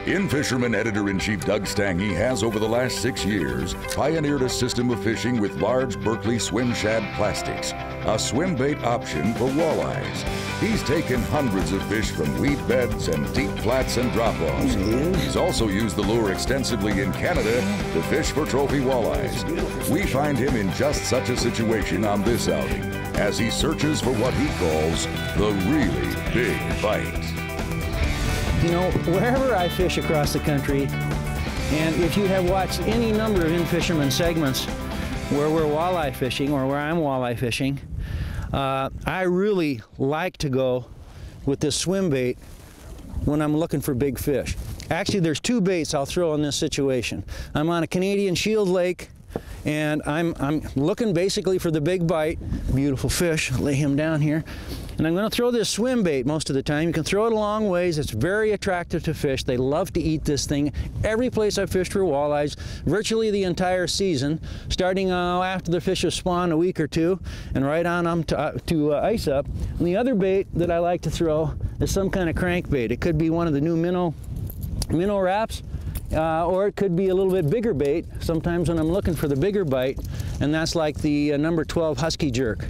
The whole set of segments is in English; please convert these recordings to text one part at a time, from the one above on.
In-Fisherman Editor-in-Chief Doug Stange has, over the last 6 years, pioneered a system of fishing with large Berkeley swim shad plastics, a swim bait option for walleyes. He's taken hundreds of fish from weed beds and deep flats and drop-offs. He's also used the lure extensively in Canada to fish for trophy walleyes. We find him in just such a situation on this outing, as he searches for what he calls the really big bite. You know, wherever I fish across the country, and if you have watched any number of In-Fisherman segments where we're walleye fishing or where I'm walleye fishing, I really like to go with this swim bait when I'm looking for big fish. Actually, there's two baits I'll throw in this situation. I'm on a Canadian Shield Lake, and I'm looking basically for the big bite. Beautiful fish. Lay him down here. And I'm going to throw this swim bait most of the time. You can throw it a long ways. It's very attractive to fish. They love to eat this thing. Every place I've fished for walleyes, virtually the entire season, starting after the fish have spawned a week or two, and right on them to ice up. And the other bait that I like to throw is some kind of crankbait. It could be one of the new minnow wraps, or it could be a little bit bigger bait, sometimes when I'm looking for the bigger bite, and that's like the number 12 Husky Jerk.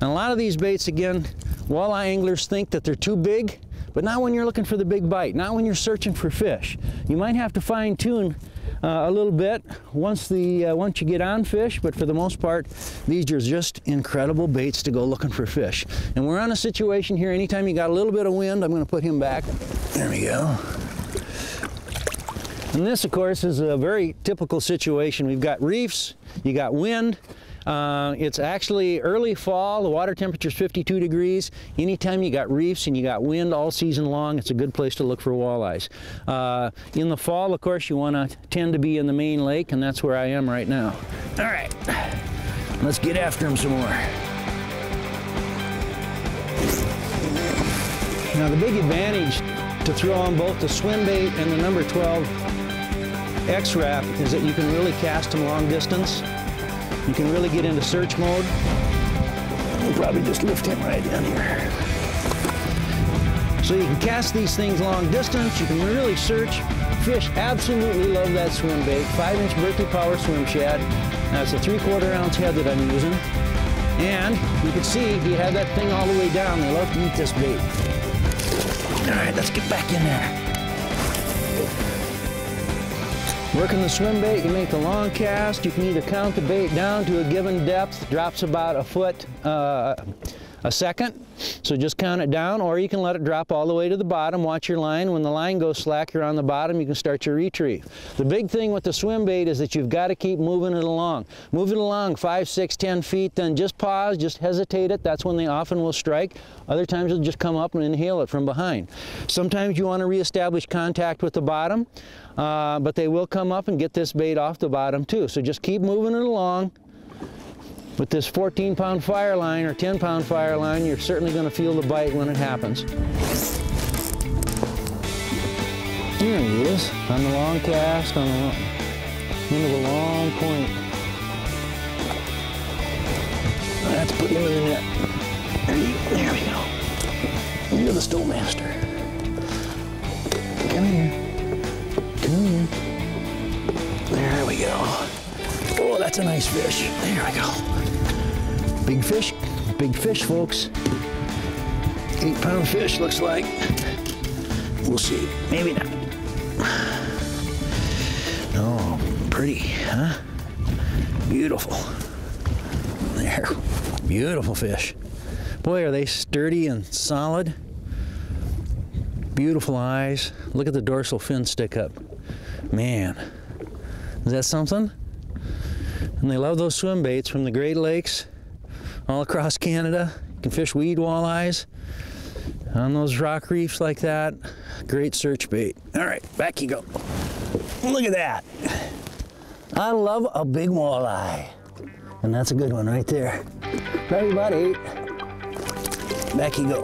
And a lot of these baits, again, walleye anglers think that they're too big, but not when you're looking for the big bite, not when you're searching for fish. You might have to fine-tune a little bit once you get on fish, but for the most part, these are just incredible baits to go looking for fish. And we're on a situation here, anytime you got a little bit of wind, I'm going to put him back. There we go. And this, of course, is a very typical situation. We've got reefs, you got wind. It's actually early fall, the water temperature is 52 degrees. Anytime you got reefs and you got wind all season long, it's a good place to look for walleyes. In the fall, of course, you want to tend to be in the main lake, and that's where I am right now. All right, let's get after them some more. Now, the big advantage to throw on both the swim bait and the number 12 X-Wrap is that you can really cast them long distance. You can really get into search mode. We'll probably just lift him right down here. So you can cast these things long distance. You can really search. Fish absolutely love that swim bait. 5-inch Berkeley Power swim shad. That's a 3/4 ounce head that I'm using. And you can see he had that thing all the way down. They love to eat this bait. All right, let's get back in there. Working the swim bait, you make the long cast. You can either count the bait down to a given depth, drops about a foot a second, so just count it down, or you can let it drop all the way to the bottom. Watch your line. When the line goes slack, you're on the bottom, you can start your retrieve. The big thing with the swim bait is that you've got to keep moving it along. Move it along 5, 6, 10 feet, then just pause, just hesitate it. That's when they often will strike. Other times they'll just come up and inhale it from behind. Sometimes you want to reestablish contact with the bottom, but they will come up and get this bait off the bottom too. So just keep moving it along. With this 14-pound fire line or 10-pound fire line, you're certainly going to feel the bite when it happens. Here he is, on the long cast, on the end of a long point. Let's put him in the net. There we go. You're the stow master. Come here. Come here. There we go. Oh, that's a nice fish. There we go. Big fish, folks. 8-pound fish, looks like. We'll see. Maybe not. Oh, pretty, huh? Beautiful. There. Beautiful fish. Boy, are they sturdy and solid. Beautiful eyes. Look at the dorsal fin stick up. Man, is that something? And they love those swim baits from the Great Lakes, all across Canada. You can fish weed walleyes on those rock reefs like that. Great search bait. All right, back you go. Look at that. I love a big walleye. And that's a good one right there. Probably about 8. Back you go.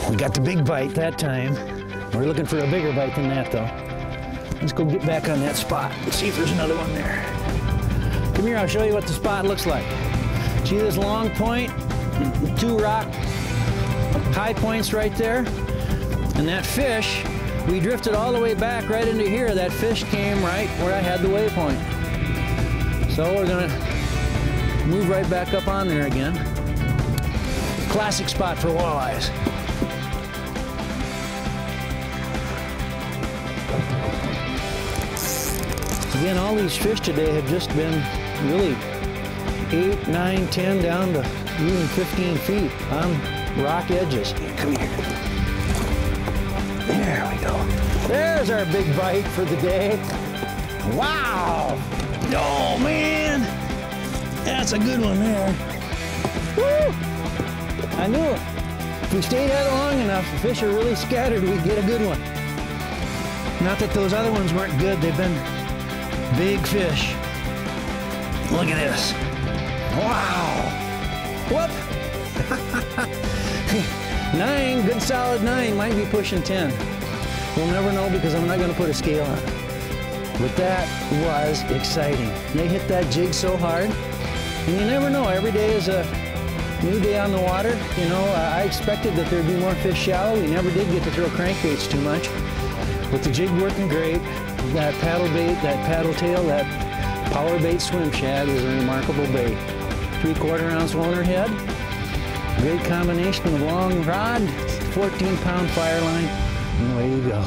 We got the big bite that time. We're looking for a bigger bite than that though. Let's go get back on that spot and see if there's another one there. Come here, I'll show you what the spot looks like. See this long point? 2 rock high points right there? And that fish we drifted all the way back right into here. That fish came right where I had the waypoint. So we're gonna move right back up on there again. Classic spot for walleyes. Again, all these fish today have just been really 8, 9, 10 down to even 15 feet on rock edges. Come here. There we go. There's our big bite for the day. Wow! Oh man! That's a good one there. Woo! I knew it. If we stayed at it long enough, the fish are really scattered, we'd get a good one. Not that those other ones weren't good, they've been big fish. Look at this. Wow! Whoop! 9, good solid 9, might be pushing 10. We'll never know because I'm not going to put a scale on it. But that was exciting. They hit that jig so hard, and you never know. Every day is a new day on the water. You know, I expected that there'd be more fish shallow. We never did get to throw crankbaits too much. With the jig working great, that paddle bait, that paddle tail, that power bait swim shad is a remarkable bait. 3/4 ounce Woner head. Great combination of long rod, 14-pound fire line, and away you go.